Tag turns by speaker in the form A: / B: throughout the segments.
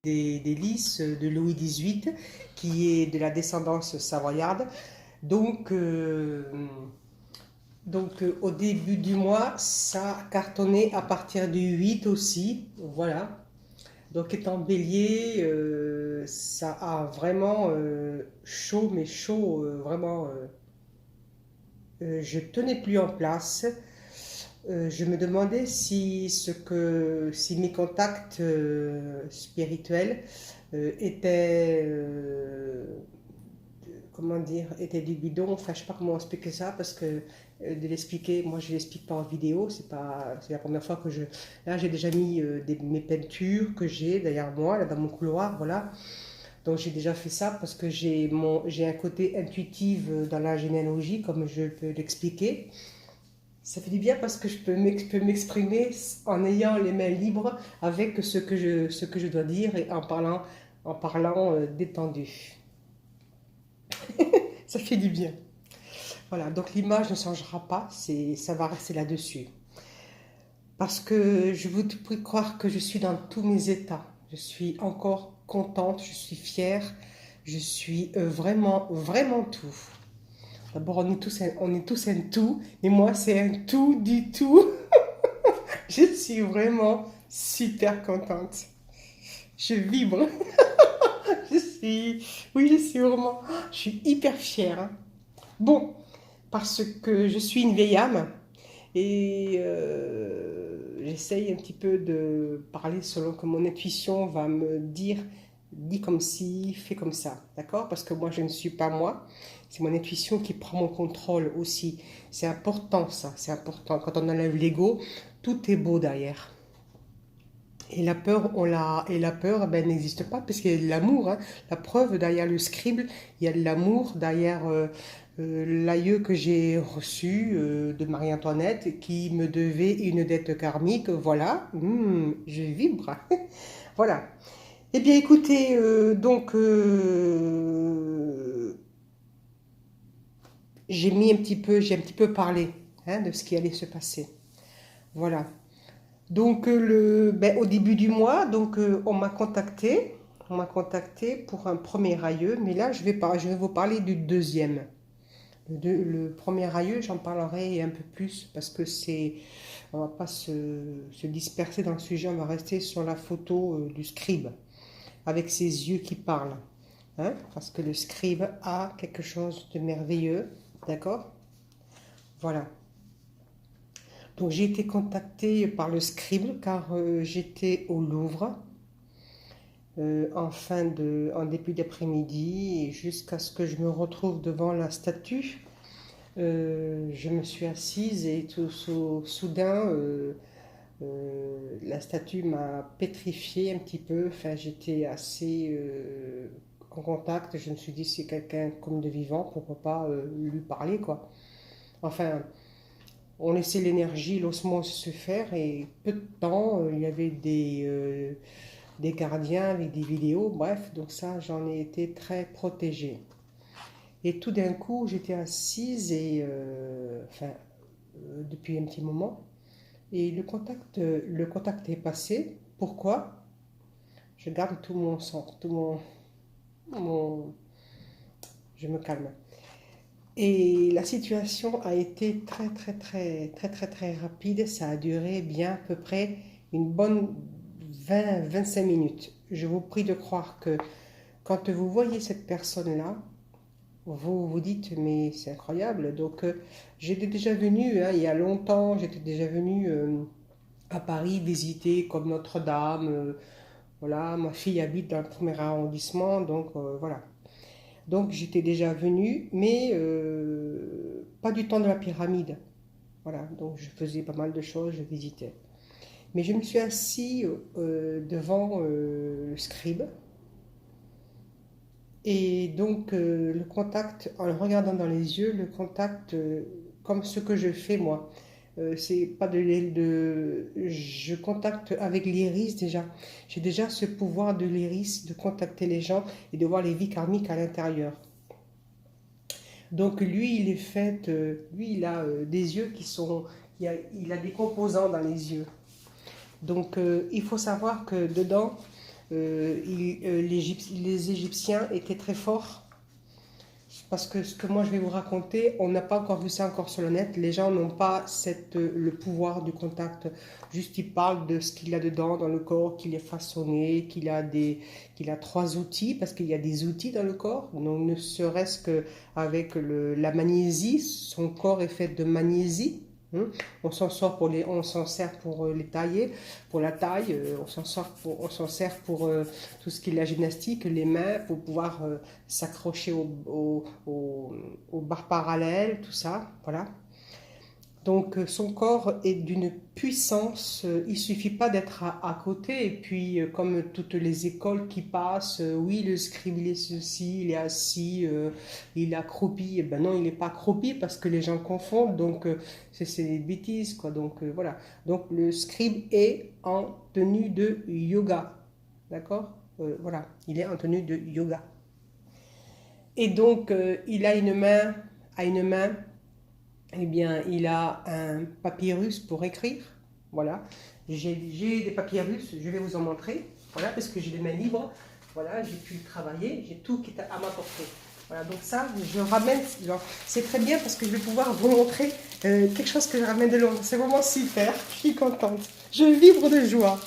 A: des lys de Louis XVIII, qui est de la descendance savoyarde. Donc, au début du mois, ça a cartonné à partir du 8 aussi. Voilà. Donc étant bélier, ça a vraiment chaud, mais chaud, vraiment. Je tenais plus en place. Je me demandais si mes contacts spirituels étaient, comment dire, étaient du bidon. Enfin, je sais pas comment expliquer ça parce que de l'expliquer, moi je l'explique pas en vidéo. C'est la première fois que je. Là, j'ai déjà mis mes peintures que j'ai derrière moi, là dans mon couloir, voilà. Donc j'ai déjà fait ça parce que j'ai un côté intuitif dans la généalogie, comme je peux l'expliquer. Ça fait du bien parce que je peux m'exprimer en ayant les mains libres avec ce que je dois dire et en parlant détendu. Ça fait du bien. Voilà, donc l'image ne changera pas, ça va rester là-dessus. Parce que je vous prie croire que je suis dans tous mes états. Je suis encore contente, je suis fière, je suis vraiment, vraiment tout. D'abord, on est tous un tout, et moi, c'est un tout du tout. Je suis vraiment super contente. Je vibre. Je suis, oui, je suis vraiment, je suis hyper fière, hein. Bon, parce que je suis une vieille âme et j'essaye un petit peu de parler selon que mon intuition va me dire, dis comme ci, fais comme ça, d'accord? Parce que moi, je ne suis pas moi. C'est mon intuition qui prend mon contrôle aussi. C'est important ça, c'est important. Quand on enlève l'ego, tout est beau derrière. Et la peur, ben, n'existe pas parce qu'il y a de l'amour, hein. La preuve derrière le scribe, il y a de l'amour derrière l'aïeux que j'ai reçu de Marie-Antoinette qui me devait une dette karmique. Voilà, je vibre. Voilà. Eh bien, écoutez, j'ai un petit peu parlé hein, de ce qui allait se passer. Voilà. Donc au début du mois, on m'a contacté pour un premier aïeux, mais là je vais vous parler du deuxième. Le premier aïeux, j'en parlerai un peu plus parce que on va pas se disperser dans le sujet, on va rester sur la photo du scribe avec ses yeux qui parlent, hein, parce que le scribe a quelque chose de merveilleux, d'accord? Voilà. Donc j'ai été contactée par le scribe car j'étais au Louvre en début d'après-midi et jusqu'à ce que je me retrouve devant la statue. Je me suis assise et soudain la statue m'a pétrifiée un petit peu. Enfin, j'étais assez en contact. Je me suis dit c'est quelqu'un comme de vivant, pourquoi pas lui parler quoi. Enfin, on laissait l'énergie, l'osmose se faire et peu de temps, il y avait des gardiens avec des vidéos, bref, donc ça, j'en ai été très protégée. Et tout d'un coup, j'étais assise depuis un petit moment, et le contact est passé. Pourquoi? Je garde tout mon sang, mon, je me calme. Et la situation a été très très très très très très rapide. Ça a duré bien à peu près une bonne 20-25 minutes. Je vous prie de croire que quand vous voyez cette personne-là, vous vous dites mais c'est incroyable. Donc j'étais déjà venue hein, il y a longtemps, j'étais déjà venue à Paris visiter comme Notre-Dame. Voilà, ma fille habite dans le premier arrondissement, donc voilà. Donc j'étais déjà venue, mais pas du temps de la pyramide. Voilà, donc je faisais pas mal de choses, je visitais. Mais je me suis assis devant le scribe. Et donc le contact, en le regardant dans les yeux, le contact, comme ce que je fais moi, c'est pas je contacte avec l'iris déjà. J'ai déjà ce pouvoir de l'iris de contacter les gens et de voir les vies karmiques à l'intérieur. Donc lui, lui, il a des yeux qui sont, il a des composants dans les yeux. Donc il faut savoir que dedans, les Égyptiens étaient très forts. Parce que ce que moi je vais vous raconter, on n'a pas encore vu ça encore sur le net. Les gens n'ont pas le pouvoir du contact. Juste ils parlent de ce qu'il y a dedans dans le corps, qu'il est façonné, qu'il a 3 outils, parce qu'il y a des outils dans le corps. Donc ne serait-ce qu'avec la magnésie, son corps est fait de magnésie. On s'en sert pour les tailler, pour la taille, on s'en sert pour tout ce qui est la gymnastique, les mains, pour pouvoir s'accrocher aux barres parallèles, tout ça, voilà. Donc son corps est d'une puissance, il suffit pas d'être à côté, et puis comme toutes les écoles qui passent, oui le scribe il est ceci, il est assis, il est accroupi, et ben non il n'est pas accroupi parce que les gens confondent, donc c'est des bêtises quoi, donc voilà. Donc le scribe est en tenue de yoga, d'accord. Voilà, il est en tenue de yoga. Et donc il a une main, eh bien, il a un papyrus pour écrire. Voilà. J'ai des papyrus, je vais vous en montrer. Voilà, parce que j'ai les mains libres. Voilà, j'ai pu travailler, j'ai tout qui est à ma portée. Voilà, donc ça, je ramène. C'est très bien parce que je vais pouvoir vous montrer quelque chose que je ramène de Londres. C'est vraiment super, je suis contente. Je vibre de joie.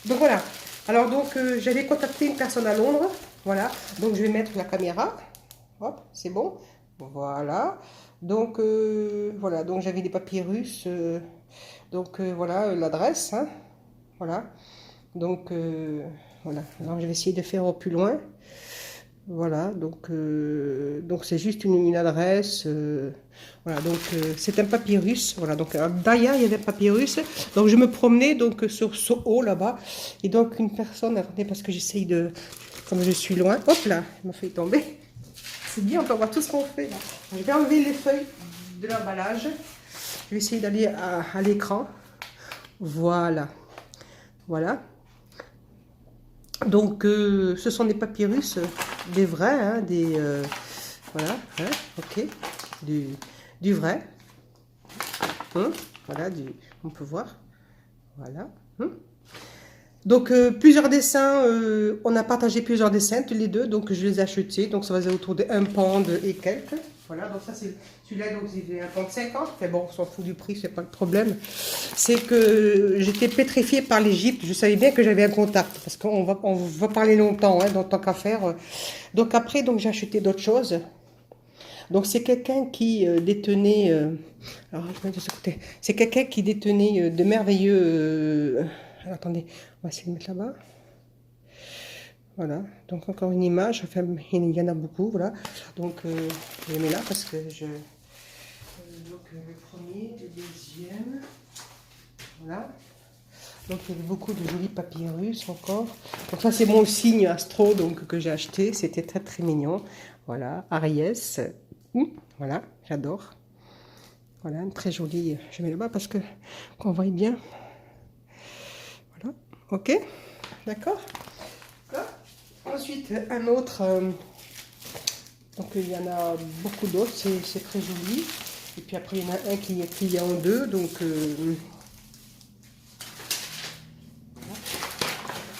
A: Donc voilà. Alors, donc, j'avais contacté une personne à Londres. Voilà, donc je vais mettre la caméra. Hop, c'est bon. Voilà. Donc, voilà, donc j'avais des papyrus. Donc, voilà l'adresse. Hein, voilà. Donc, voilà. Alors, je vais essayer de faire au plus loin. Voilà, donc c'est juste une adresse. Voilà, donc c'est un papyrus. Voilà, donc derrière il y avait un papyrus. Donc je me promenais donc sur ce haut là-bas. Et donc une personne, attendez, parce que j'essaye de. Comme je suis loin, hop là, il m'a fait tomber. C'est bien, on peut voir tout ce qu'on fait là. Je vais enlever les feuilles de l'emballage. Je vais essayer d'aller à l'écran. Voilà. Voilà. Donc, ce sont des papyrus, des vrais, hein, voilà, hein, ok, du vrai. Hein, voilà, on peut voir. Voilà. Hein. Donc, plusieurs dessins, on a partagé plusieurs dessins, tous les deux, donc je les ai achetés. Donc, ça va autour de 1 pound et quelques. Voilà, donc ça c'est celui-là, donc il fait 1,50 £. Mais bon, on s'en fout du prix, c'est pas le problème. C'est que j'étais pétrifiée par l'Égypte. Je savais bien que j'avais un contact, parce qu'on va parler longtemps, hein, dans tant qu'à faire. Donc après, donc j'ai acheté d'autres choses. Donc c'est quelqu'un qui détenait. Alors je vais mettre de ce côté. C'est quelqu'un qui détenait de merveilleux. Alors, attendez, on va essayer de mettre là-bas. Voilà, donc encore une image, enfin, il y en a beaucoup, voilà. Donc je les mets là parce que donc le premier, le deuxième, voilà. Donc il y avait beaucoup de jolis papyrus encore. Donc ça c'est mon signe astro donc, que j'ai acheté, c'était très très mignon. Voilà, Aries, voilà, j'adore. Voilà, très joli, je mets là-bas parce que qu'on voit bien. Voilà, ok, d'accord. Ensuite, un autre, donc il y en a beaucoup d'autres, c'est très joli. Et puis après, il y en a un qui est plié en deux, donc voilà.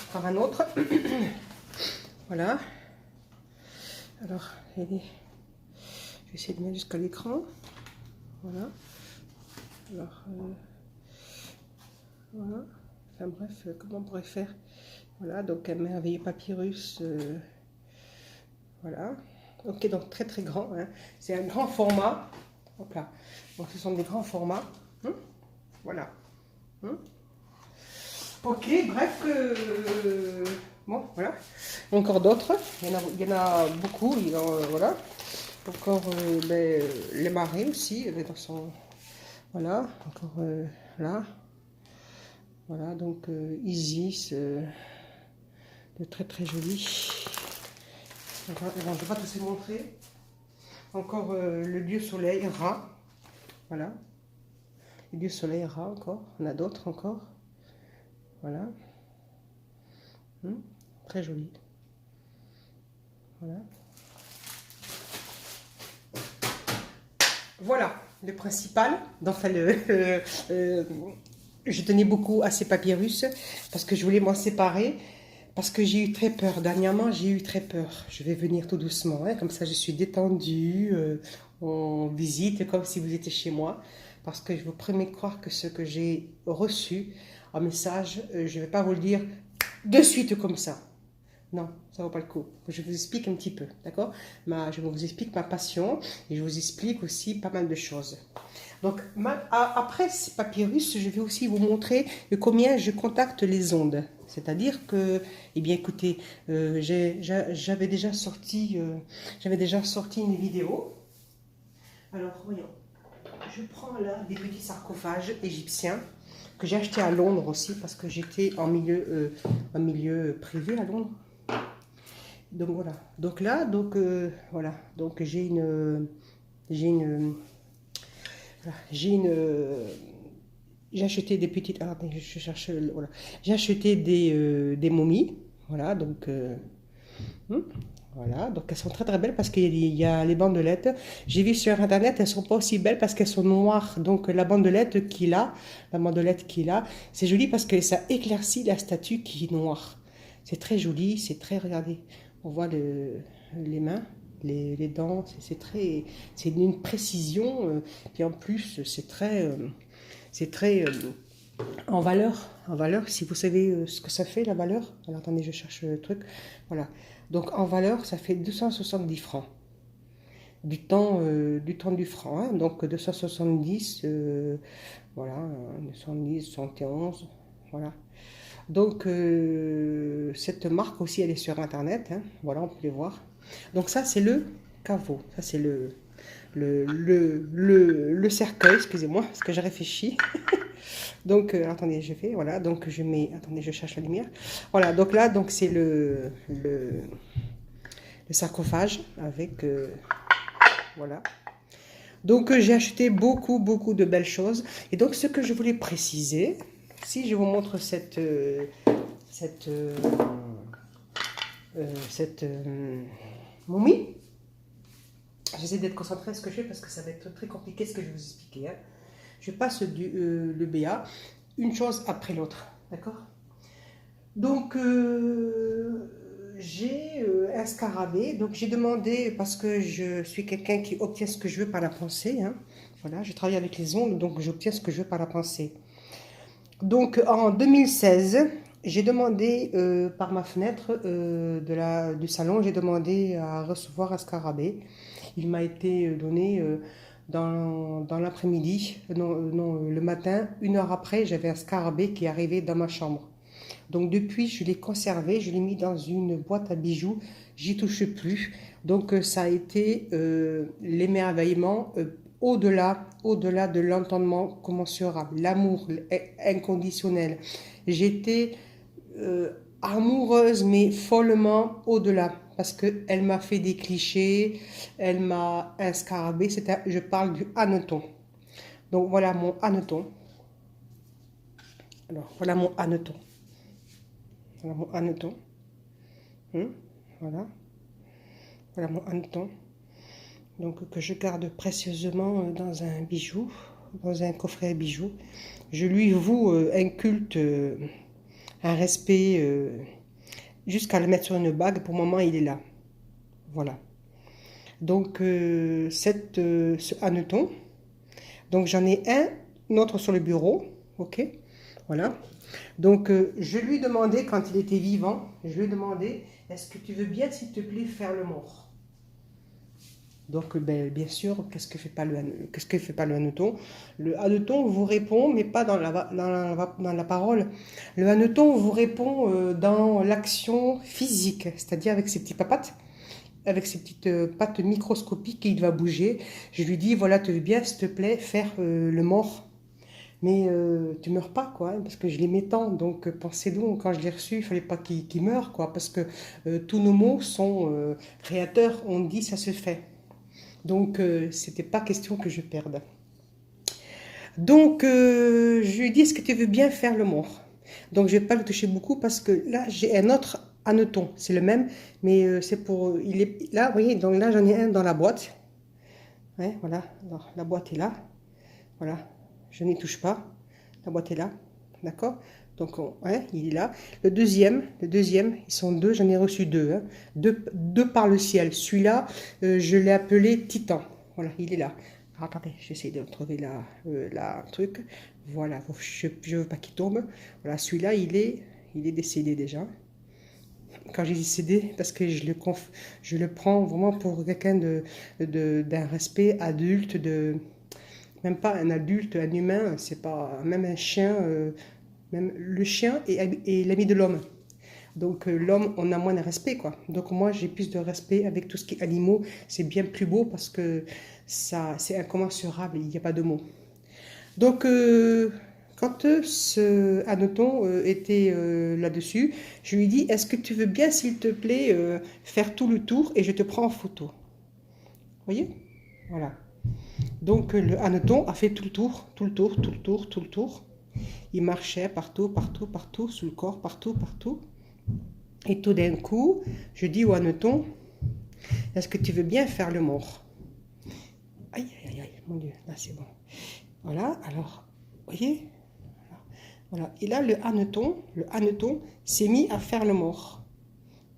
A: Encore un autre. Voilà. Alors, je vais essayer de mettre jusqu'à l'écran. Voilà. Alors, voilà. Enfin bref, comment on pourrait faire? Voilà, donc un merveilleux papyrus. Voilà. Ok, donc très très grand. Hein. C'est un grand format. Hop là. Donc ce sont des grands formats. Voilà. Ok, bref. Bon, voilà. Encore d'autres. Il y en a beaucoup. Voilà. Encore les marées aussi. Dans son... Voilà. Encore là. Voilà, donc Isis. De très très joli. Alors, je ne vais pas tous les montrer. Encore le dieu soleil, Ra. Voilà. Le dieu soleil, Ra encore. On a d'autres encore. Voilà. Très joli. Voilà. Voilà, le principal. Enfin, je tenais beaucoup à ces papyrus parce que je voulais m'en séparer. Parce que j'ai eu très peur. Dernièrement, j'ai eu très peur. Je vais venir tout doucement, hein, comme ça je suis détendue. On visite comme si vous étiez chez moi. Parce que je vous promets de croire que ce que j'ai reçu en message, je ne vais pas vous le dire de suite comme ça. Non, ça ne vaut pas le coup. Je vous explique un petit peu, d'accord? Je vous explique ma passion et je vous explique aussi pas mal de choses. Donc, après ces papyrus, je vais aussi vous montrer combien je contacte les ondes. C'est-à-dire que, eh bien, écoutez, j'avais déjà sorti une vidéo. Alors, voyons. Je prends là des petits sarcophages égyptiens que j'ai achetés à Londres aussi parce que j'étais en milieu privé à Londres. Donc voilà. Donc là, voilà. Donc j'ai acheté des petites. Ah, attendez, je cherche. Voilà. J'ai acheté des momies. Voilà. Voilà, donc elles sont très très belles parce qu'il y a les bandelettes. J'ai vu sur internet, elles sont pas aussi belles parce qu'elles sont noires. Donc la bandelette c'est joli parce que ça éclaircit la statue qui est noire. C'est très joli, c'est très, regardez, on voit les mains, les dents, c'est d'une précision. Puis en plus, c'est très en valeur, si vous savez ce que ça fait la valeur. Alors attendez, je cherche le truc. Voilà. Donc en valeur, ça fait 270 francs. Du temps du franc. Hein. Donc 270, voilà, 270, 71, voilà. Donc cette marque aussi, elle est sur internet. Hein. Voilà, on peut les voir. Donc ça, c'est le caveau. Ça, c'est le cercueil, excusez-moi, parce que j'ai réfléchi. Donc, attendez, voilà, donc je mets, attendez, je cherche la lumière. Voilà, donc là, donc c'est le sarcophage avec, voilà. Donc, j'ai acheté beaucoup, beaucoup de belles choses. Et donc, ce que je voulais préciser, si je vous montre cette momie, j'essaie d'être concentrée à ce que je fais parce que ça va être très compliqué ce que je vais vous expliquer. Hein. Je passe le BA, une chose après l'autre, d'accord? Donc, j'ai un scarabée, donc j'ai demandé, parce que je suis quelqu'un qui obtient ce que je veux par la pensée, hein. Voilà, je travaille avec les ondes, donc j'obtiens ce que je veux par la pensée. Donc, en 2016, j'ai demandé par ma fenêtre du salon, j'ai demandé à recevoir un scarabée. Il m'a été donné dans l'après-midi, non, le matin, 1 heure après, j'avais un scarabée qui est arrivé dans ma chambre. Donc depuis, je l'ai conservé, je l'ai mis dans une boîte à bijoux, j'y touche plus. Donc ça a été l'émerveillement au-delà de l'entendement commensurable, l'amour inconditionnel. J'étais amoureuse, mais follement au-delà, parce qu'elle m'a fait des clichés, elle m'a un scarabée, je parle du hanneton. Donc voilà mon hanneton. Alors voilà mon hanneton. Voilà mon hanneton. Voilà. Voilà mon hanneton. Donc que je garde précieusement dans un bijou, dans un coffret à bijoux. Je lui voue un culte, un respect, jusqu'à le mettre sur une bague. Pour le moment, il est là. Voilà. Donc ce hanneton. Donc j'en ai un autre sur le bureau. Ok. Voilà. Donc, je lui demandais, quand il était vivant, je lui demandais, est-ce que tu veux bien, s'il te plaît, faire le mort? Donc, bien sûr, qu'est-ce que fait pas le hanneton? Le hanneton vous répond, mais pas dans la parole. Le hanneton vous répond dans l'action physique, c'est-à-dire avec ses petites papates, avec ses petites pattes microscopiques, il va bouger. Je lui dis, voilà, tu veux bien, s'il te plaît, faire le mort? Mais tu meurs pas, quoi, hein, parce que je les mets tant. Donc, pensez donc, quand je l'ai reçu, il fallait pas qu'il meure, quoi, parce que tous nos mots sont créateurs. On dit, ça se fait. Donc, c'était pas question que je perde. Donc, je lui dis, est-ce que tu veux bien faire le mort? Donc, je vais pas le toucher beaucoup parce que là, j'ai un autre hanneton. C'est le même, mais c'est pour... Il est là, vous voyez, donc là, j'en ai un dans la boîte. Ouais, voilà, alors, la boîte est là. Voilà. Je n'y touche pas. La boîte est là. d'accord? Donc, hein, il est là. Le deuxième, ils sont deux, j'en ai reçu deux, hein. Deux par le ciel. Celui-là, je l'ai appelé Titan. Voilà, il est là. Alors, attendez, j'essaie de trouver la truc. Voilà, je ne veux pas qu'il tombe. Voilà, celui-là, il est décédé déjà. Quand j'ai décédé, parce que je le prends vraiment pour quelqu'un d'un respect adulte, même pas un adulte, un humain, c'est pas même un chien, même le chien est l'ami de l'homme. Donc l'homme, on a moins de respect, quoi. Donc moi, j'ai plus de respect avec tout ce qui est animaux. C'est bien plus beau parce que ça, c'est incommensurable, il n'y a pas de mots. Donc quand ce Hanneton était là-dessus, je lui dis, est-ce que tu veux bien, s'il te plaît, faire tout le tour et je te prends en photo. Vous voyez? Voilà. Donc le Hanneton a fait tout le tour, tout le tour, tout le tour, tout le tour. Il marchait partout, partout, partout, sous le corps, partout, partout. Et tout d'un coup, je dis au hanneton, est-ce que tu veux bien faire le mort? Aïe, aïe, aïe, mon Dieu, là c'est bon. Voilà, alors, vous voyez? Voilà. Et là, le hanneton s'est mis à faire le mort.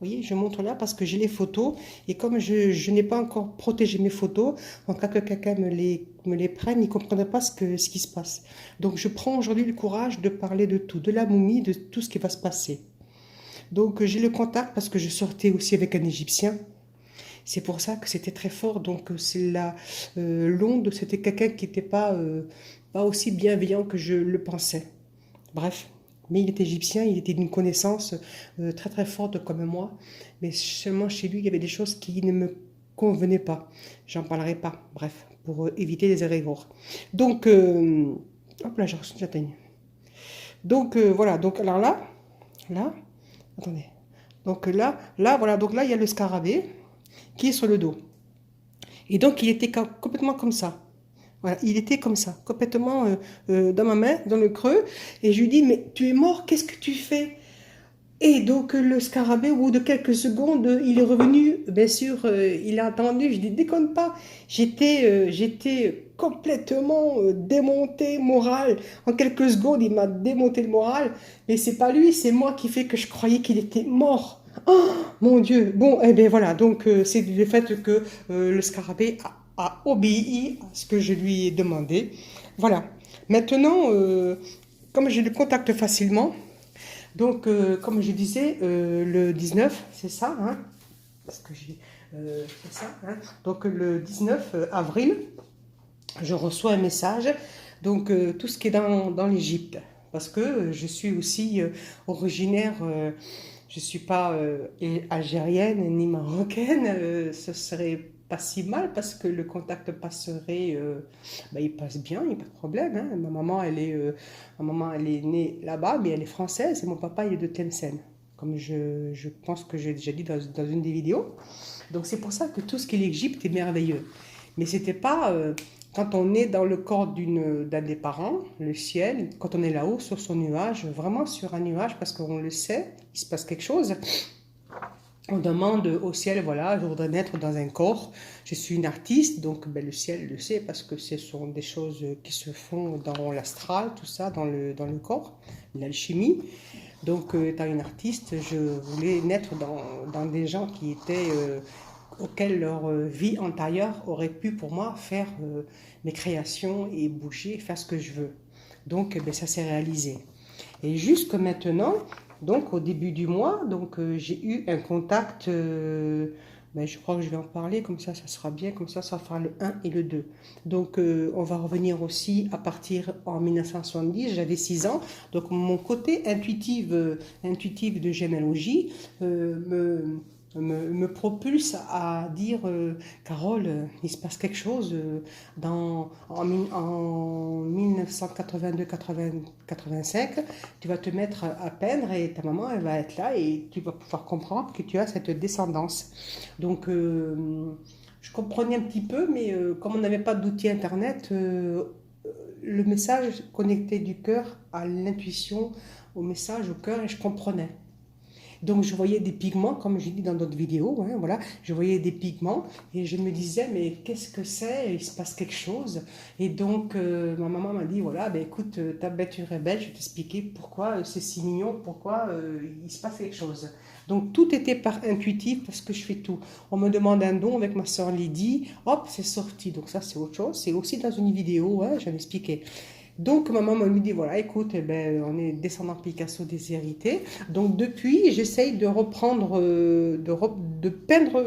A: Vous voyez, je montre là parce que j'ai les photos. Et comme je n'ai pas encore protégé mes photos, en cas que quelqu'un me les prenne, il ne comprendrait pas ce qui se passe. Donc je prends aujourd'hui le courage de parler de tout, de la momie, de tout ce qui va se passer. Donc j'ai le contact parce que je sortais aussi avec un Égyptien. C'est pour ça que c'était très fort. Donc c'est l'onde, c'était quelqu'un qui n'était pas aussi bienveillant que je le pensais. Bref, mais il était égyptien, il était d'une connaissance très très forte comme moi. Mais seulement chez lui, il y avait des choses qui ne me convenaient pas. J'en parlerai pas. Bref, pour éviter les erreurs. Donc, hop là, j'atteigne. Donc voilà. Donc alors là, attendez. Donc voilà. Donc là, il y a le scarabée qui est sur le dos. Et donc, il était complètement comme ça. Voilà, il était comme ça, complètement dans ma main, dans le creux. Et je lui dis, mais tu es mort, qu'est-ce que tu fais? Et donc, le scarabée, au bout de quelques secondes, il est revenu. Bien sûr, il a attendu. Je dis, déconne pas. J'étais complètement démonté, moral. En quelques secondes, il m'a démonté le moral. Mais c'est pas lui, c'est moi qui fait que je croyais qu'il était mort. Oh mon Dieu. Bon, eh bien voilà. Donc, c'est le fait que le scarabée a obéi à ce que je lui ai demandé. Voilà. Maintenant, comme je le contacte facilement, donc, comme je disais, le 19, c'est ça, hein, parce que c'est ça, hein. Donc, le 19 avril, je reçois un message, donc tout ce qui est dans l'Égypte, parce que je suis aussi originaire, je ne suis pas algérienne ni marocaine, ce serait pas si mal parce que le contact passerait, il passe bien, il n'y a pas de problème, hein. Ma maman, elle est née là-bas, mais elle est française et mon papa, il est de Tlemcen, comme je pense que j'ai déjà dit dans une des vidéos. Donc c'est pour ça que tout ce qui est l'Égypte est merveilleux. Mais c'était pas quand on est dans le corps d'un des parents, le ciel, quand on est là-haut sur son nuage, vraiment sur un nuage, parce qu'on le sait, il se passe quelque chose. On demande au ciel, voilà, je voudrais naître dans un corps. Je suis une artiste, donc le ciel le sait parce que ce sont des choses qui se font dans l'astral, tout ça, dans le corps, l'alchimie. Donc, étant une artiste, je voulais naître dans des gens qui étaient auxquels leur vie antérieure aurait pu pour moi faire mes créations et bouger, faire ce que je veux. Donc, ça s'est réalisé. Et jusque maintenant, donc au début du mois, donc j'ai eu un contact, je crois que je vais en parler, comme ça sera bien, comme ça fera le 1 et le 2. Donc on va revenir aussi à partir en 1970, j'avais 6 ans, donc mon côté intuitif de généalogie me propulse à dire Carole, il se passe quelque chose en 1982-85, tu vas te mettre à peindre et ta maman elle va être là et tu vas pouvoir comprendre que tu as cette descendance. Donc je comprenais un petit peu, mais comme on n'avait pas d'outil internet, le message connectait du cœur à l'intuition, au message, au cœur, et je comprenais. Donc je voyais des pigments, comme je dis dans d'autres vidéos, hein, voilà, je voyais des pigments et je me disais, mais qu'est-ce que c'est? Il se passe quelque chose. Et donc ma maman m'a dit, voilà, ben écoute, ta bêture est belle, je vais t'expliquer pourquoi c'est si mignon, pourquoi il se passe quelque chose. Donc tout était par intuitif parce que je fais tout. On me demande un don avec ma soeur Lydie, hop, c'est sorti. Donc ça c'est autre chose, c'est aussi dans une vidéo, hein, j'en expliqué. Donc maman me dit, voilà, écoute, eh ben, on est descendant Picasso déshérité. Donc depuis, j'essaye de reprendre, de peindre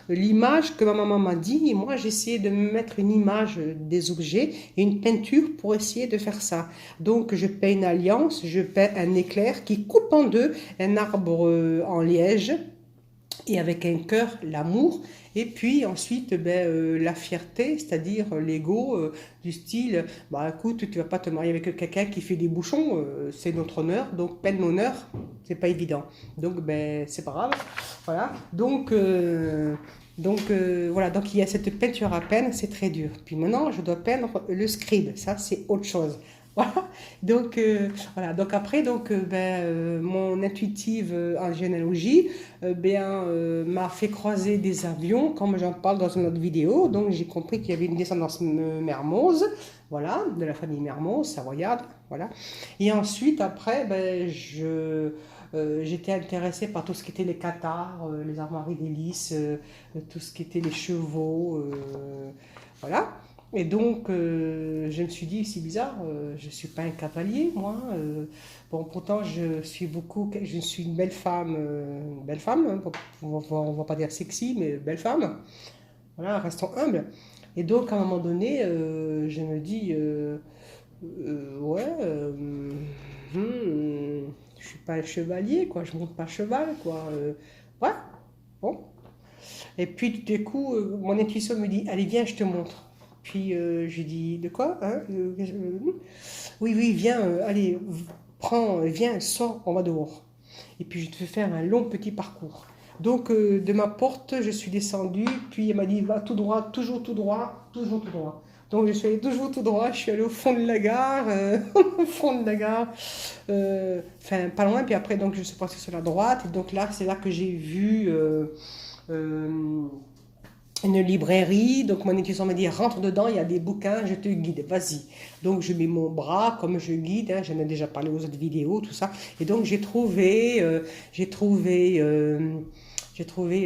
A: l'image que ma maman m'a dit. Et moi, j'ai essayé de mettre une image des objets et une peinture pour essayer de faire ça. Donc je peins une alliance, je peins un éclair qui coupe en deux un arbre en liège et avec un cœur, l'amour, et puis ensuite la fierté, c'est-à-dire l'ego du style, bah écoute, tu vas pas te marier avec quelqu'un qui fait des bouchons, c'est notre honneur, donc peine l'honneur, c'est pas évident. Donc ben c'est pas grave, voilà. Voilà, donc il y a cette peinture à peine, c'est très dur. Puis maintenant, je dois peindre le scribe, ça c'est autre chose. Voilà. Voilà. Donc après, mon intuitive en généalogie m'a fait croiser des avions, comme j'en parle dans une autre vidéo. Donc j'ai compris qu'il y avait une descendance Mermoz, voilà, de la famille Mermoz, savoyarde, voilà. Et ensuite, après, j'étais intéressée par tout ce qui était les cathares, les armoiries d'hélice, tout ce qui était les chevaux, voilà. Et donc, je me suis dit, c'est bizarre, je ne suis pas un cavalier, moi. Bon, pourtant, je suis une belle femme, hein, on va pas dire sexy, mais belle femme. Voilà, restons humbles. Et donc, à un moment donné, je me dis, ouais, je suis pas un chevalier, quoi, je monte pas cheval, quoi. Ouais, bon. Et puis, tout d'un coup, mon intuition me dit, allez, viens, je te montre. Puis je dis, de quoi hein Oui, oui, viens, allez, prends, viens, sors, on va dehors. Et puis je te fais faire un long petit parcours. Donc de ma porte, je suis descendue, puis elle m'a dit, va tout droit, toujours tout droit, toujours tout droit. Donc je suis allée toujours tout droit, je suis allée au fond de la gare, au fond de la gare, enfin pas loin, puis après donc je suis passée sur la droite, et donc là c'est là que j'ai vu euh, une librairie, donc mon étudiant m'a dit rentre dedans, il y a des bouquins, je te guide, vas-y. Donc je mets mon bras comme je guide, hein, j'en ai déjà parlé aux autres vidéos, tout ça. Et donc j'ai trouvé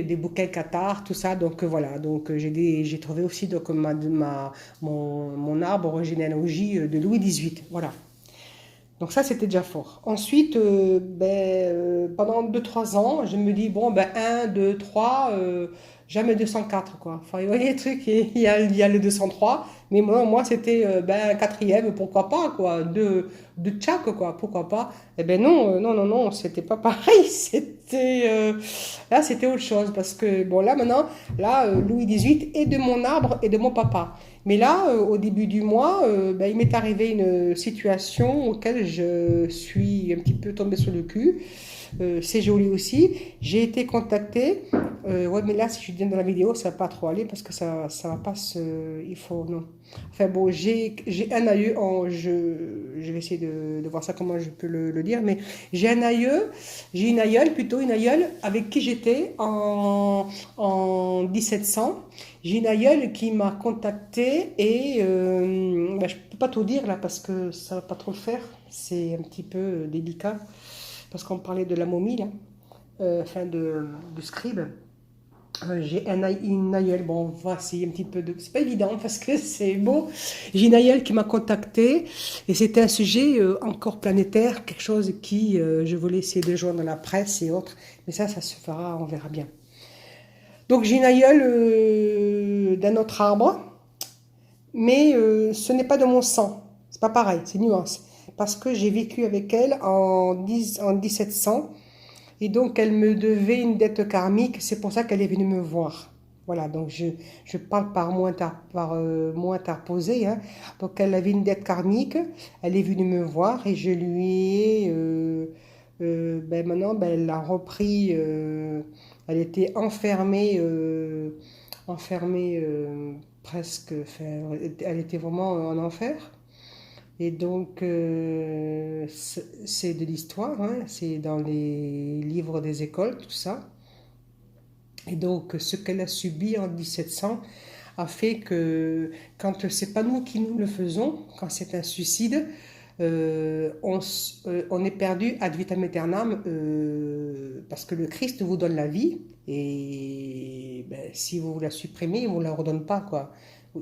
A: des bouquins cathares, tout ça. Donc voilà, donc j'ai trouvé aussi donc mon arbre généalogie de Louis XVIII, voilà. Donc ça, c'était déjà fort. Ensuite, pendant 2 3 ans, je me dis, bon, ben 1, 2, 3, jamais 204, quoi. Enfin, vous voyez les trucs, il y a le 203, mais moi c'était un quatrième, pourquoi pas, quoi. De tchac, quoi, pourquoi pas. Eh ben non, non, non, non, c'était pas pareil, là, c'était autre chose, parce que, bon, là, maintenant, là, Louis XVIII est de mon arbre et de mon papa. Mais là, au début du mois, il m'est arrivé une situation auquel je suis un petit peu tombée sur le cul. C'est joli aussi. J'ai été contactée. Ouais, mais là, si je viens dans la vidéo, ça va pas trop aller parce que ça va pas se. Il faut. Non. Enfin bon, j'ai un aïeux. Je vais essayer de voir ça comment je peux le dire. Mais j'ai une aïeule, plutôt une aïeule avec qui j'étais en 1700. J'ai une aïeule qui m'a contactée et je peux pas tout dire là parce que ça va pas trop le faire. C'est un petit peu délicat parce qu'on parlait de la momie là, du scribe. J'ai une aïeule, bon, voici un petit peu de. C'est pas évident parce que c'est beau. J'ai une aïeule qui m'a contacté et c'était un sujet encore planétaire, quelque chose qui, je voulais essayer de joindre la presse et autres, mais ça se fera, on verra bien. Donc j'ai une aïeule d'un autre arbre, mais ce n'est pas de mon sang. C'est pas pareil, c'est nuance. Parce que j'ai vécu avec elle en 1700 et donc elle me devait une dette karmique. C'est pour ça qu'elle est venue me voir. Voilà, donc je parle par mot interposé. Hein. Donc elle avait une dette karmique, elle est venue me voir et je lui ai. Maintenant, elle a repris. Elle était enfermée presque. Enfin, elle était vraiment en enfer. Et donc, c'est de l'histoire, hein, c'est dans les livres des écoles, tout ça. Et donc, ce qu'elle a subi en 1700 a fait que, quand c'est pas nous qui nous le faisons, quand c'est un suicide, on est perdu ad vitam aeternam, parce que le Christ vous donne la vie et ben, si vous la supprimez, il ne vous la redonne pas, quoi.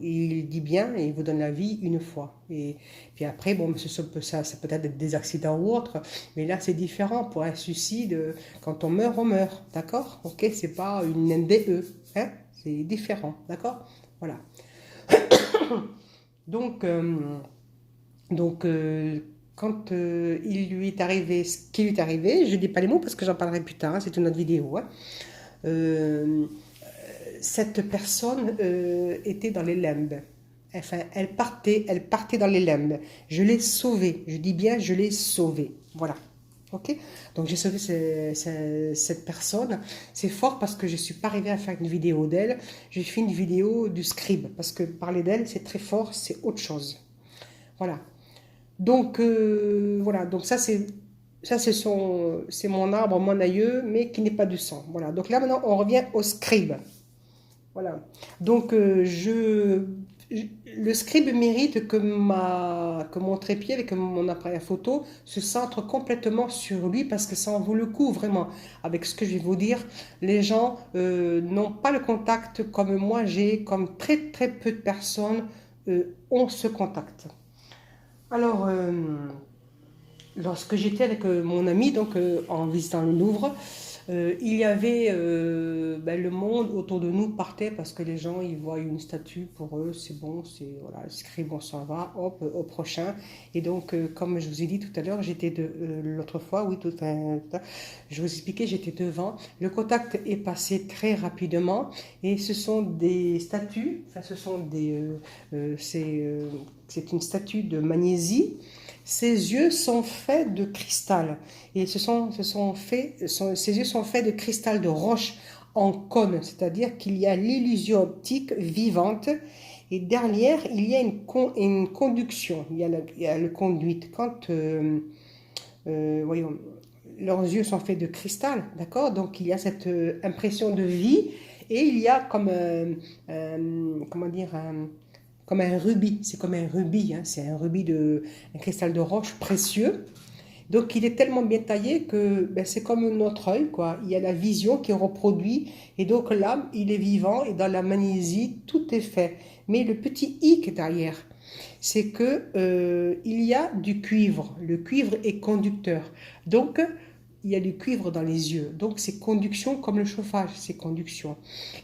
A: Il dit bien et il vous donne la vie une fois. Et puis après, bon, ça peut être des accidents ou autre, mais là c'est différent. Pour un suicide, quand on meurt, d'accord? Ok, c'est pas une NDE, hein? C'est différent, d'accord? Voilà. Donc, donc, quand il lui est arrivé ce qui lui est arrivé, je ne dis pas les mots parce que j'en parlerai plus tard, hein, c'est une autre vidéo, hein. Euh, cette personne était dans les limbes. Enfin, elle partait dans les limbes. Je l'ai sauvée, je dis bien je l'ai sauvée. Voilà. Ok. Donc j'ai sauvé cette personne. C'est fort parce que je ne suis pas arrivée à faire une vidéo d'elle. J'ai fait une vidéo du scribe parce que parler d'elle c'est très fort, c'est autre chose. Voilà. Donc voilà, donc c'est mon arbre, mon aïeux, mais qui n'est pas du sang. Voilà. Donc là maintenant on revient au scribe. Voilà. Donc le scribe mérite que mon trépied avec mon appareil photo se centre complètement sur lui parce que ça en vaut le coup vraiment. Avec ce que je vais vous dire, les gens n'ont pas le contact comme moi j'ai, comme très très peu de personnes ont ce contact. Alors, lorsque j'étais avec mon ami, donc en visitant le Louvre, il y avait ben, le monde autour de nous partait parce que les gens ils voient une statue, pour eux c'est bon, c'est voilà, le scribe on s'en va, hop, au prochain. Et donc comme je vous ai dit tout à l'heure, l'autre fois, oui, je vous expliquais, j'étais devant. Le contact est passé très rapidement et ce sont des statues, enfin ce sont c'est une statue de magnésie. Ses yeux sont faits de cristal et ses yeux sont faits de cristal de roche en cône, c'est-à-dire qu'il y a l'illusion optique vivante et derrière il y a une conduction, il y a le conduite. Quand voyons, leurs yeux sont faits de cristal, d'accord? Donc il y a cette impression de vie et il y a comment dire, comme un rubis. C'est comme un rubis, hein, c'est un cristal de roche précieux. Donc il est tellement bien taillé que ben, c'est comme notre œil, quoi. Il y a la vision qui est reproduite et donc là, il est vivant et dans la magnésie, tout est fait. Mais le petit hic derrière, c'est que il y a du cuivre. Le cuivre est conducteur. Donc il y a du cuivre dans les yeux. Donc c'est conduction comme le chauffage, c'est conduction.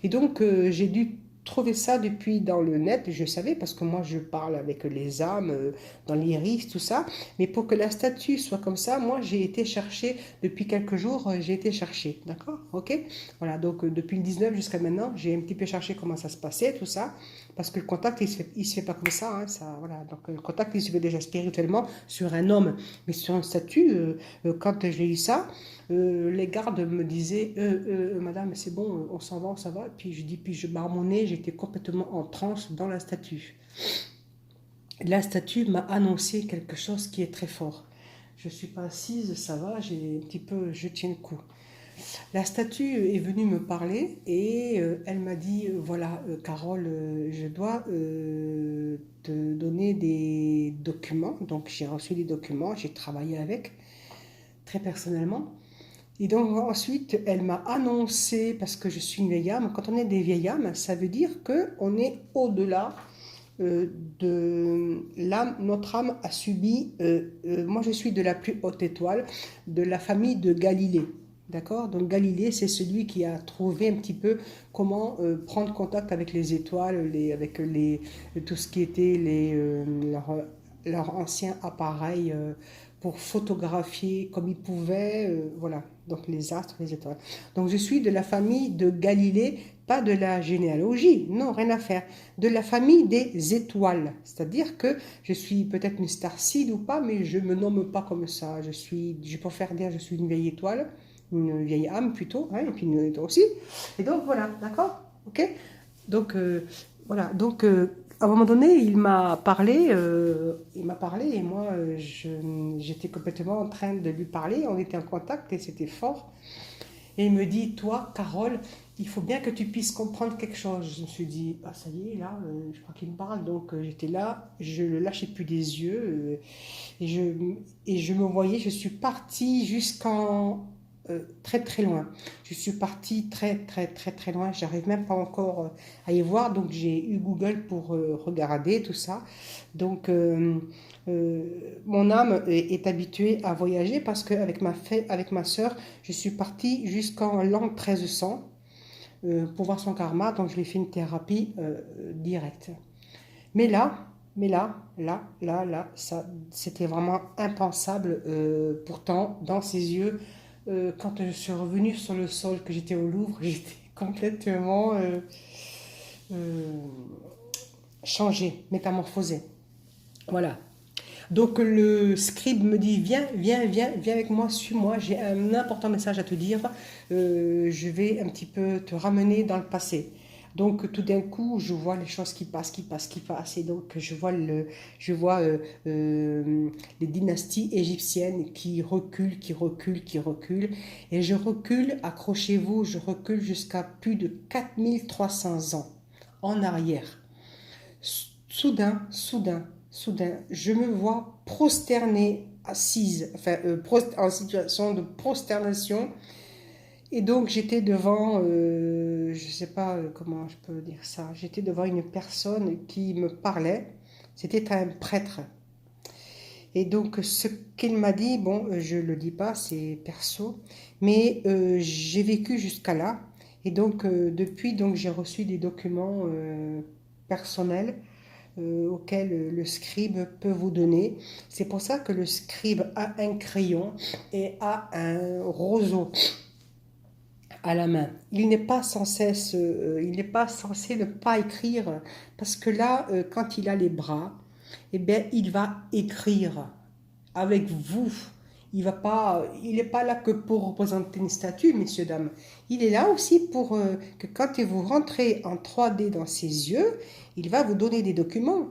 A: Et donc j'ai dû trouver ça depuis dans le net, je savais parce que moi je parle avec les âmes, dans l'iris, tout ça, mais pour que la statue soit comme ça, moi j'ai été chercher, depuis quelques jours, j'ai été chercher, d'accord? Ok? Voilà, donc depuis le 19 jusqu'à maintenant, j'ai un petit peu cherché comment ça se passait, tout ça, parce que le contact il se fait pas comme ça, hein, ça, voilà, donc le contact il se fait déjà spirituellement sur un homme, mais sur une statue, quand j'ai eu ça, les gardes me disaient madame c'est bon on s'en va on s'en va puis je marmonnais, j'étais complètement en transe dans la statue m'a annoncé quelque chose qui est très fort. Je suis pas assise, ça va, j'ai un petit peu je tiens le coup. La statue est venue me parler et elle m'a dit voilà Carole, je dois te donner des documents. Donc j'ai reçu des documents, j'ai travaillé avec très personnellement. Et donc ensuite, elle m'a annoncé, parce que je suis une vieille âme, quand on est des vieilles âmes, ça veut dire qu'on est au-delà de l'âme. Notre âme a subi, moi je suis de la plus haute étoile, de la famille de Galilée. D'accord? Donc Galilée, c'est celui qui a trouvé un petit peu comment prendre contact avec les étoiles, avec tout ce qui était leur ancien appareil pour photographier comme ils pouvaient, voilà, donc les astres, les étoiles. Donc je suis de la famille de Galilée, pas de la généalogie, non, rien à faire, de la famille des étoiles. C'est-à-dire que je suis peut-être une starcide ou pas, mais je ne me nomme pas comme ça. Je préfère dire je suis une vieille étoile, une vieille âme plutôt, hein, et puis une étoile aussi. Et donc voilà, d'accord? Ok? Donc voilà, donc à un moment donné, il m'a parlé et moi, j'étais complètement en train de lui parler. On était en contact et c'était fort. Et il me dit, toi, Carole, il faut bien que tu puisses comprendre quelque chose. Je me suis dit, ah, ça y est, là, je crois qu'il me parle. Donc j'étais là, je le lâchais plus des yeux. Et je, et je me voyais, je suis partie jusqu'en très très loin. Je suis partie très très très très loin. J'arrive même pas encore à y voir. Donc j'ai eu Google pour regarder tout ça. Donc euh, mon âme est habituée à voyager parce qu'avec avec ma soeur, je suis partie jusqu'en l'an 1300 pour voir son karma. Donc je lui ai fait une thérapie directe. Mais là, là, ça, c'était vraiment impensable. Pourtant, dans ses yeux, quand je suis revenue sur le sol, que j'étais au Louvre, j'étais complètement euh, changée, métamorphosée. Voilà. Donc le scribe me dit, viens avec moi, suis-moi, j'ai un important message à te dire. Je vais un petit peu te ramener dans le passé. Donc tout d'un coup, je vois les choses qui passent, et donc je vois les dynasties égyptiennes qui reculent, et je recule, accrochez-vous, je recule jusqu'à plus de 4300 ans en arrière. Soudain, je me vois prosternée, assise, enfin, en situation de prosternation. Et donc, j'étais devant, je ne sais pas comment je peux dire ça, j'étais devant une personne qui me parlait. C'était un prêtre. Et donc, ce qu'il m'a dit, bon, je ne le dis pas, c'est perso, mais j'ai vécu jusqu'à là. Et donc, depuis, donc, j'ai reçu des documents personnels auquel le scribe peut vous donner. C'est pour ça que le scribe a un crayon et a un roseau à la main. Il n'est pas censé ne pas écrire parce que là, quand il a les bras, eh bien, il va écrire avec vous. Il n'est pas là que pour représenter une statue, messieurs, dames. Il est là aussi pour que quand vous rentrez en 3D dans ses yeux, il va vous donner des documents.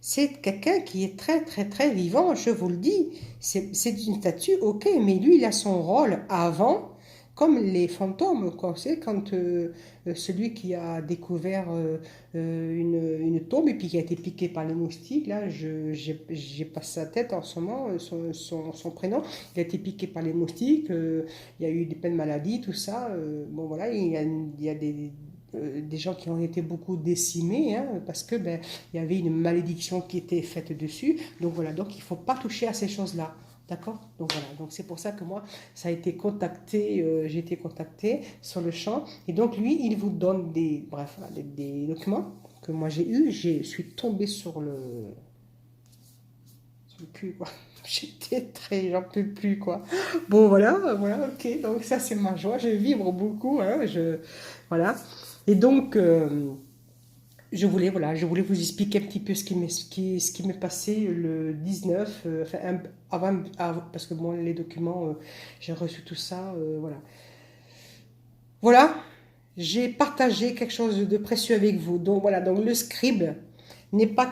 A: C'est quelqu'un qui est très, très, très vivant, je vous le dis. C'est une statue, ok, mais lui, il a son rôle avant, comme les fantômes, quoi. C'est quand celui qui a découvert une tombe et puis qui a été piqué par les moustiques, là, j'ai pas sa tête en ce moment, son prénom, il a été piqué par les moustiques, il y a eu des pleines maladies, tout ça. Bon, voilà, il y a des gens qui ont été beaucoup décimés, hein, parce que ben, il y avait une malédiction qui était faite dessus. Donc voilà, donc il ne faut pas toucher à ces choses-là. D'accord. Donc voilà, donc c'est pour ça que moi, ça a été contacté, j'ai été contacté sur le champ. Et donc lui, il vous donne des, bref, voilà, des documents que moi j'ai eu. Je suis tombée sur le cul, quoi. J'étais très, j'en peux plus, quoi. Bon, voilà, ok. Donc ça, c'est ma joie. Je vibre beaucoup, hein, voilà. Et donc, je voulais vous expliquer un petit peu ce qui m'est passé le 19, enfin, parce que bon, les documents, j'ai reçu tout ça, voilà. Voilà, j'ai partagé quelque chose de précieux avec vous. Donc voilà, donc le scribe n'est pas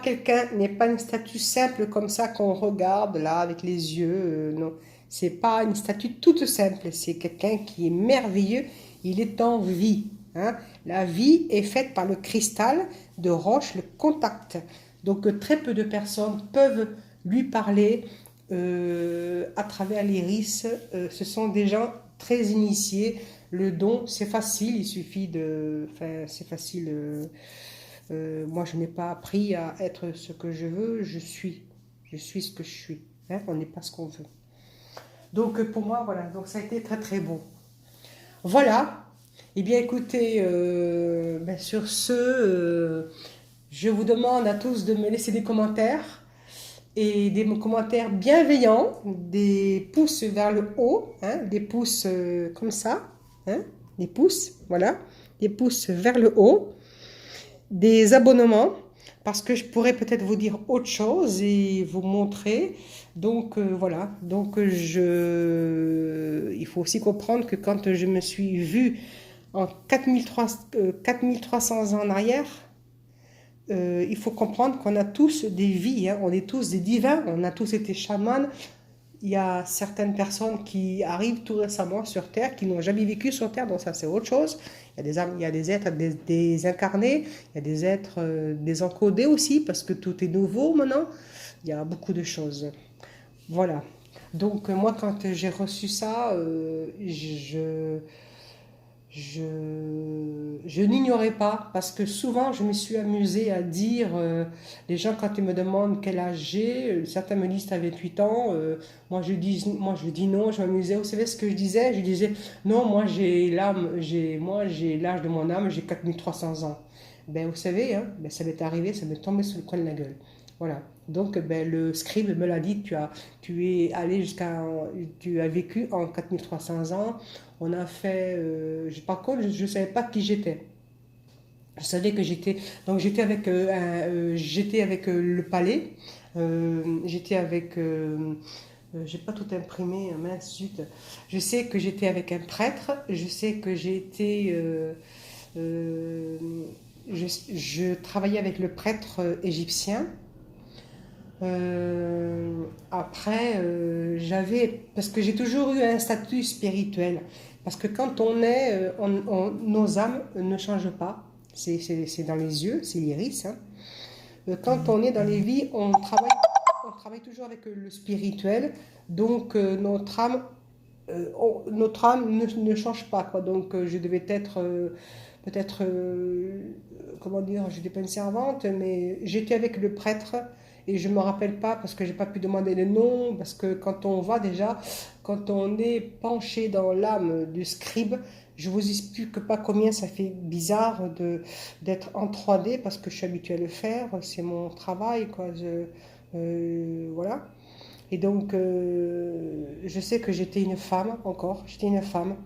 A: une statue simple comme ça qu'on regarde là avec les yeux, non. C'est pas une statue toute simple, c'est quelqu'un qui est merveilleux, il est en vie, hein. La vie est faite par le cristal de roche, le contact. Donc très peu de personnes peuvent lui parler à travers l'iris. Ce sont des gens très initiés. Le don, c'est facile, il suffit de... Enfin, c'est facile. Moi, je n'ai pas appris à être ce que je veux, je suis. Je suis ce que je suis. Hein, on n'est pas ce qu'on veut. Donc, pour moi, voilà. Donc, ça a été très, très beau. Voilà. Eh bien, écoutez, ben, sur ce, je vous demande à tous de me laisser des commentaires et des commentaires bienveillants, des pouces vers le haut, hein, des pouces comme ça, hein, des pouces, voilà, des pouces vers le haut, des abonnements, parce que je pourrais peut-être vous dire autre chose et vous montrer. Donc voilà, donc il faut aussi comprendre que quand je me suis vue en 4300 ans en arrière, il faut comprendre qu'on a tous des vies, hein, on est tous des divins, on a tous été chamans. Il y a certaines personnes qui arrivent tout récemment sur Terre, qui n'ont jamais vécu sur Terre, donc ça c'est autre chose. Il y a des âmes, il y a des êtres désincarnés, il y a des êtres désencodés aussi, parce que tout est nouveau maintenant. Il y a beaucoup de choses. Voilà. Donc moi, quand j'ai reçu ça, je n'ignorais pas, parce que souvent je me suis amusée à dire, les gens quand ils me demandent quel âge j'ai, certains me disent t'as 28 ans, moi je dis non, je m'amusais, vous savez ce que je disais? Je disais non, moi j'ai l'âge de mon âme, j'ai 4300 ans. Ben vous savez, hein, ben, ça m'est arrivé, ça m'est tombé sur le coin de la gueule. Voilà. Donc ben, le scribe me l'a dit, tu es allé tu as vécu en 4300 ans. On a fait, par contre, je ne savais pas qui j'étais. Je savais que j'étais avec le palais. J'étais avec, j'ai pas tout imprimé, mince zut. Je sais que j'étais avec un prêtre. Je sais que j'ai été, euh, je travaillais avec le prêtre égyptien. Après, parce que j'ai toujours eu un statut spirituel. Parce que quand on est, nos âmes ne changent pas. C'est dans les yeux, c'est l'iris, hein. Quand on est dans les vies, on travaille toujours avec le spirituel. Donc, notre âme ne change pas, quoi. Donc, je devais être, peut-être, comment dire, je n'étais pas une servante, mais j'étais avec le prêtre. Et je ne me rappelle pas parce que j'ai pas pu demander le nom, parce que quand on va déjà, quand on est penché dans l'âme du scribe, je vous explique pas combien ça fait bizarre d'être en 3D parce que je suis habituée à le faire, c'est mon travail, quoi. Voilà. Et donc, je sais que j'étais une femme encore, j'étais une femme,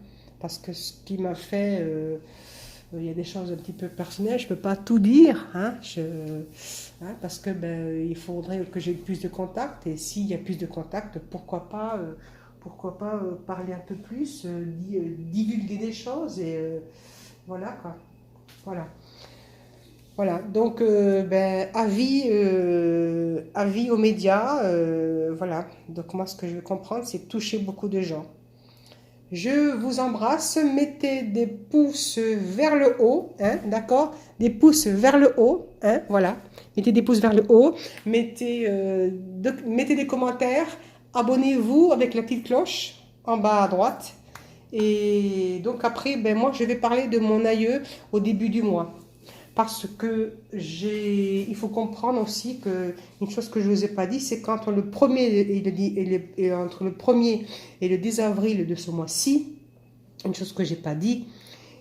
A: parce que ce qui m'a fait, il y a des choses un petit peu personnelles, je ne peux pas tout dire, hein, parce que ben, il faudrait que j'ai plus de contacts, et s'il y a plus de contacts, pourquoi pas parler un peu plus, divulguer des choses, et voilà quoi. Voilà. Voilà, donc ben, avis aux médias, voilà. Donc moi ce que je veux comprendre, c'est toucher beaucoup de gens. Je vous embrasse, mettez des pouces vers le haut, hein, d'accord? Des pouces vers le haut, hein, voilà. Mettez des pouces vers le haut, mettez des commentaires, abonnez-vous avec la petite cloche en bas à droite. Et donc après, ben moi je vais parler de mon aïeux au début du mois. Parce que il faut comprendre aussi que une chose que je ne vous ai pas dit, c'est qu'entre le 1er entre le 1er et le 10 avril de ce mois-ci, une chose que j'ai pas dit,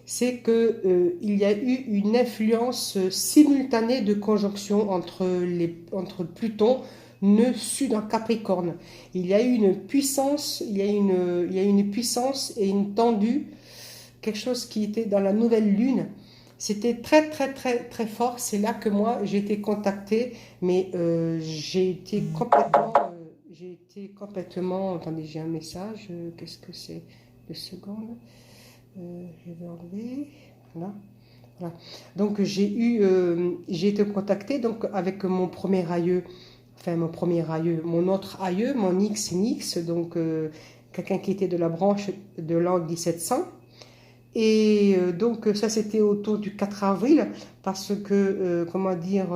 A: c'est que il y a eu une influence simultanée de conjonction entre Pluton, nœud sud en Capricorne. Il y a eu une puissance, il y a une puissance et une tendue, quelque chose qui était dans la nouvelle lune. C'était très très très très fort. C'est là que moi j'ai été contactée, mais j'ai été complètement. Attendez, j'ai un message. Qu'est-ce que c'est? 2 secondes. Je vais enlever. Voilà. Voilà. Donc j'ai été contactée donc avec mon premier aïeux, mon autre aïeux, mon Nix, donc quelqu'un qui était de la branche de l'an 1700. Et donc ça c'était autour du 4 avril parce que, comment dire,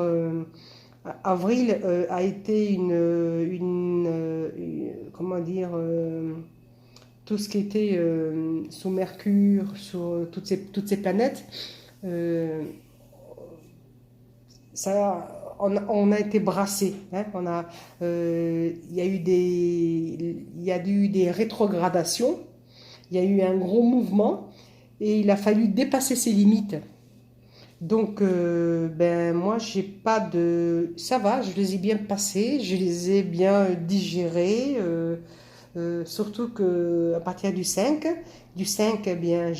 A: avril a été comment dire, tout ce qui était sous Mercure, sur toutes ces planètes, euh, on a été brassé, hein, il y a eu des rétrogradations, il y a eu un gros mouvement et il a fallu dépasser ses limites. Donc, ben moi, j'ai pas de. Ça va, je les ai bien passés, je les ai bien digérés. Surtout que à partir du 5, eh bien,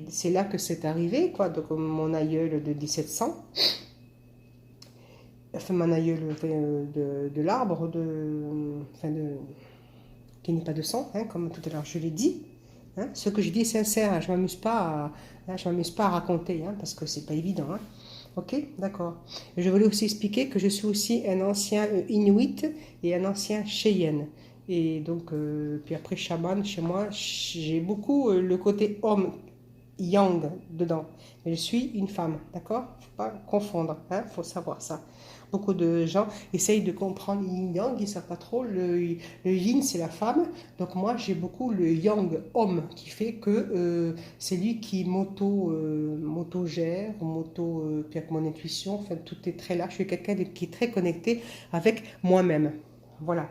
A: c'est là que c'est arrivé, quoi. Donc, mon aïeul de 1700, enfin, mon aïeul de l'arbre, qui n'est pas de sang, hein, comme tout à l'heure je l'ai dit. Hein. Ce que je dis est sincère, hein, je m'amuse pas à raconter, hein, parce que c'est pas évident. Hein. Ok, d'accord. Je voulais aussi expliquer que je suis aussi un ancien Inuit et un ancien Cheyenne. Et donc, puis après, chaman, chez moi, j'ai beaucoup le côté homme yang dedans. Mais je suis une femme, d'accord? Faut pas confondre, hein? Faut savoir ça. Beaucoup de gens essayent de comprendre le yin-yang, ils ne savent pas trop. Le yin, c'est la femme. Donc moi, j'ai beaucoup le yang, homme, qui fait que c'est lui qui m'auto-gère, puis avec mon intuition, enfin, tout est très là. Je suis quelqu'un qui est très connecté avec moi-même. Voilà.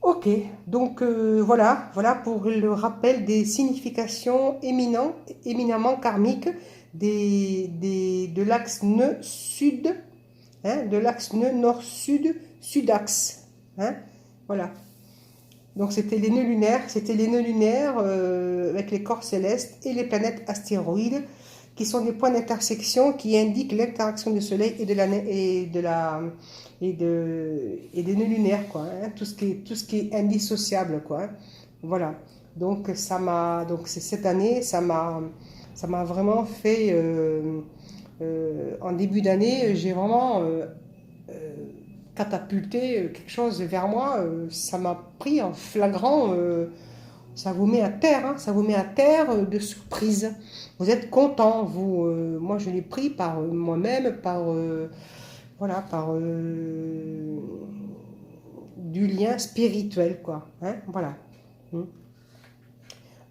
A: Ok, donc voilà pour le rappel des significations éminemment karmiques de l'axe nœud sud, hein, de l'axe nœud nord-sud, sud-axe. Hein, voilà. Donc c'était les nœuds lunaires avec les corps célestes et les planètes astéroïdes qui sont des points d'intersection qui indiquent l'interaction du Soleil et des nœuds lunaires, quoi, hein, tout ce qui est indissociable, quoi, hein. Voilà. Donc cette année, ça m'a vraiment fait en début d'année, j'ai vraiment euh, catapulté quelque chose vers moi. Ça m'a pris en flagrant. Ça vous met à terre, hein, ça vous met à terre de surprise. Vous êtes content, vous. Moi, je l'ai pris par moi-même, voilà, par du lien spirituel, quoi. Hein, voilà. Hmm.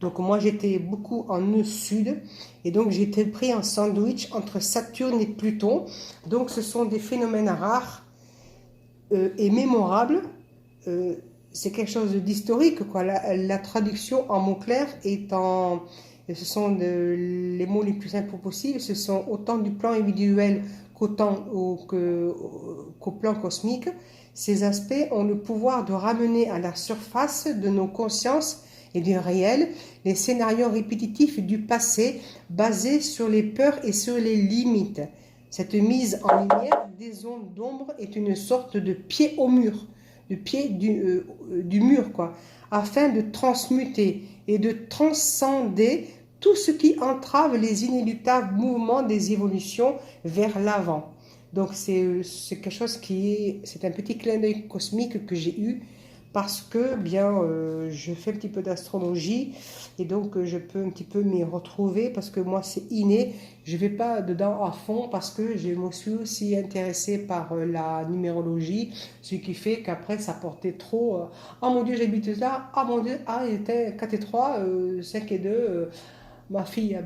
A: Donc moi, j'étais beaucoup en nœud sud, et donc j'étais pris en sandwich entre Saturne et Pluton. Donc ce sont des phénomènes rares et mémorables. Euh, c'est quelque chose d'historique, quoi. La traduction en mots clairs ce sont les mots les plus simples possibles. Ce sont autant du plan individuel qu'au plan cosmique. Ces aspects ont le pouvoir de ramener à la surface de nos consciences et du réel les scénarios répétitifs du passé basés sur les peurs et sur les limites. Cette mise en lumière des ondes d'ombre est une sorte de pied au mur, de pied du mur, quoi, afin de transmuter et de transcender tout ce qui entrave les inéluctables mouvements des évolutions vers l'avant. Donc c'est quelque chose c'est un petit clin d'œil cosmique que j'ai eu parce que bien je fais un petit peu d'astrologie et donc je peux un petit peu m'y retrouver parce que moi c'est inné, je vais pas dedans à fond parce que je me suis aussi intéressée par la numérologie, ce qui fait qu'après ça portait trop oh mon dieu j'habite là, ah mon dieu, ah il était 4 et 3, 5 et 2, ma fille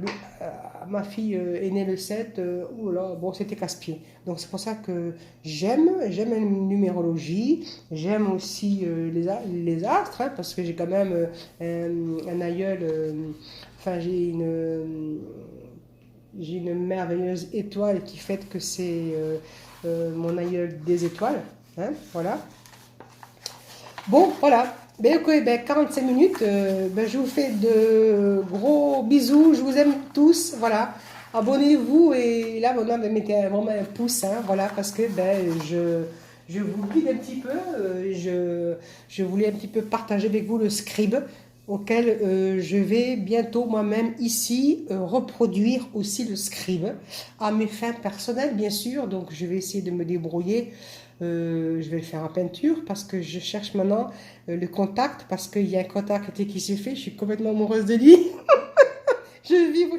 A: est née le 7, oh là, bon, c'était casse-pied. Donc c'est pour ça que j'aime la numérologie, j'aime aussi les astres, hein, parce que j'ai quand même un aïeul, enfin j'ai une merveilleuse étoile qui fait que c'est mon aïeul des étoiles, hein, voilà. Bon, voilà. Ben, ok, ben, 45 minutes. Ben, je vous fais de gros bisous. Je vous aime tous. Voilà. Abonnez-vous et là, maintenant, ben, mettez vraiment un pouce. Hein, voilà, parce que ben, je vous guide un petit peu. Je voulais un petit peu partager avec vous le scribe auquel je vais bientôt moi-même ici reproduire aussi le scribe à mes fins personnelles, bien sûr. Donc, je vais essayer de me débrouiller. Je vais le faire en peinture parce que je cherche maintenant le contact parce qu'il y a un contact qui s'est fait. Je suis complètement amoureuse de lui. Je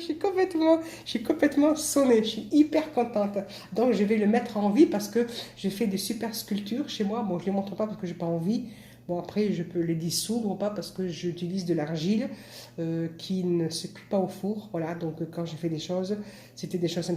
A: suis complètement sonnée. Je suis hyper contente. Donc je vais le mettre en vie parce que j'ai fait des super sculptures chez moi. Bon, je ne les montre pas parce que j'ai pas envie. Bon, après, je peux les dissoudre ou pas parce que j'utilise de l'argile qui ne se cuit pas au four. Voilà, donc quand je fais des choses, c'était des choses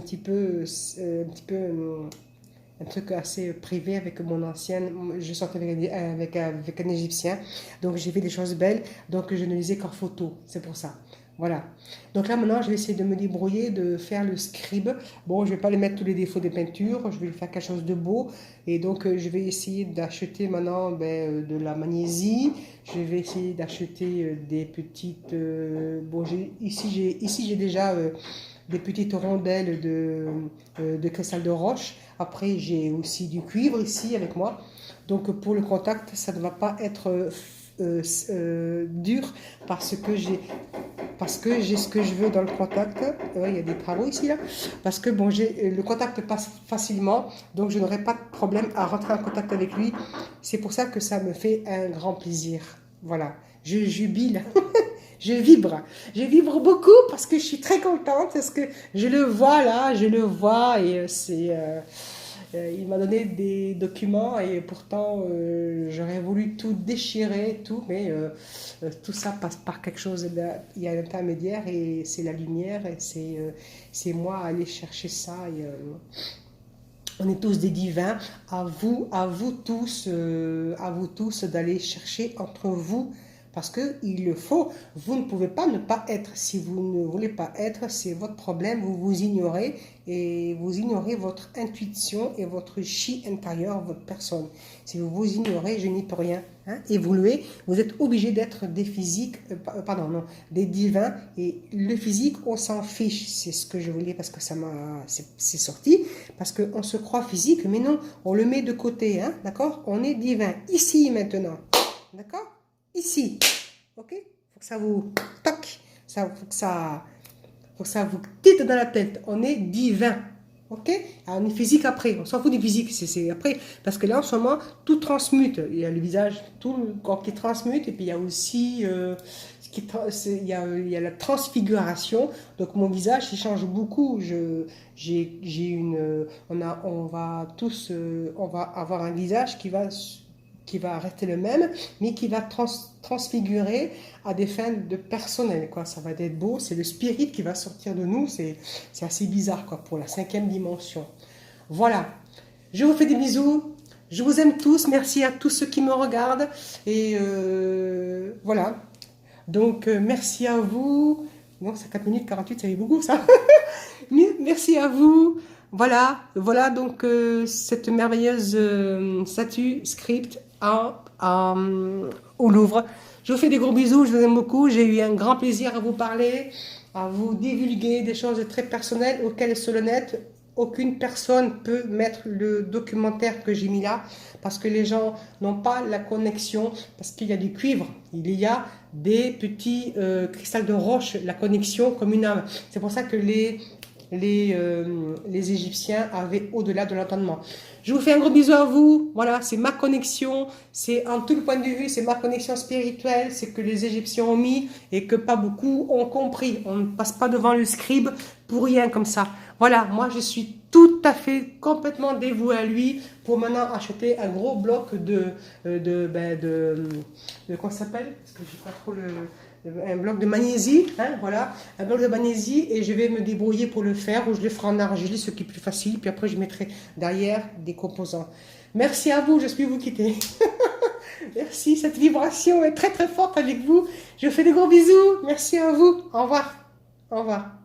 A: un truc assez privé avec mon ancienne. Je sortais avec un Égyptien, donc j'ai fait des choses belles, donc je ne lisais qu'en photo, c'est pour ça. Voilà. Donc là maintenant, je vais essayer de me débrouiller, de faire le scribe. Bon, je vais pas lui mettre tous les défauts des peintures, je vais lui faire quelque chose de beau. Et donc, je vais essayer d'acheter maintenant de la magnésie. Je vais essayer d'acheter des petites... bon, ici, j'ai déjà des petites rondelles de cristal de roche. Après, j'ai aussi du cuivre ici avec moi. Donc, pour le contact, ça ne va pas être dur parce que parce que j'ai ce que je veux dans le contact. Ouais, il y a des travaux ici, là. Parce que bon, le contact passe facilement, donc je n'aurai pas de problème à rentrer en contact avec lui. C'est pour ça que ça me fait un grand plaisir. Voilà, je jubile. Je vibre beaucoup parce que je suis très contente, parce que je le vois là, je le vois et il m'a donné des documents et pourtant j'aurais voulu tout déchirer, tout, mais tout ça passe par quelque chose, il y a un intermédiaire et c'est la lumière et c'est moi à aller chercher ça. Et, on est tous des divins, à vous tous d'aller chercher entre vous parce qu'il le faut. Vous ne pouvez pas ne pas être. Si vous ne voulez pas être, c'est votre problème. Vous vous ignorez et vous ignorez votre intuition et votre chi intérieur, votre personne. Si vous vous ignorez, je n'y peux rien. Hein, évoluer, vous êtes obligé d'être des physiques, pardon, non, des divins. Et le physique, on s'en fiche. C'est ce que je voulais parce que c'est sorti. Parce qu'on se croit physique, mais non, on le met de côté. Hein, d'accord? On est divin. Ici, maintenant. D'accord? Ici, ok? Faut que ça vous toque, faut que ça vous tite dans la tête. On est divin, ok? Alors, on est physique après, on s'en fout du physique, c'est après, parce que là en ce moment tout transmute. Il y a le visage, tout le corps qui transmute, et puis il y a aussi il y a la transfiguration. Donc mon visage il change beaucoup. On va tous, on va avoir un visage qui va rester le même, mais qui va transfigurer à des fins de personnel, quoi. Ça va être beau, c'est le spirit qui va sortir de nous, c'est assez bizarre, quoi, pour la 5e dimension. Voilà, je vous fais des bisous, je vous aime tous, merci à tous ceux qui me regardent, et voilà, donc merci à vous, non, c'est 4 minutes 48, ça fait beaucoup, ça. Merci à vous. Voilà, voilà donc cette merveilleuse statue script au Louvre. Je vous fais des gros bisous, je vous aime beaucoup. J'ai eu un grand plaisir à vous parler, à vous divulguer des choses très personnelles auxquelles, sur le net, aucune personne peut mettre le documentaire que j'ai mis là, parce que les gens n'ont pas la connexion, parce qu'il y a du cuivre, il y a des petits cristals de roche, la connexion comme une âme. C'est pour ça que les Égyptiens avaient au-delà de l'entendement. Je vous fais un gros bisou à vous. Voilà, c'est ma connexion. C'est en tout point de vue, c'est ma connexion spirituelle. C'est que les Égyptiens ont mis et que pas beaucoup ont compris. On ne passe pas devant le scribe pour rien comme ça. Voilà, moi je suis tout à fait complètement dévouée à lui pour maintenant acheter un gros bloc comment ça s'appelle? Parce que je sais pas trop un bloc de magnésie, hein, voilà, un bloc de magnésie et je vais me débrouiller pour le faire ou je le ferai en argile, ce qui est plus facile, puis après je mettrai derrière des composants. Merci à vous, je suis vous quitter. Merci, cette vibration est très très forte avec vous. Je vous fais des gros bisous, merci à vous, au revoir, au revoir.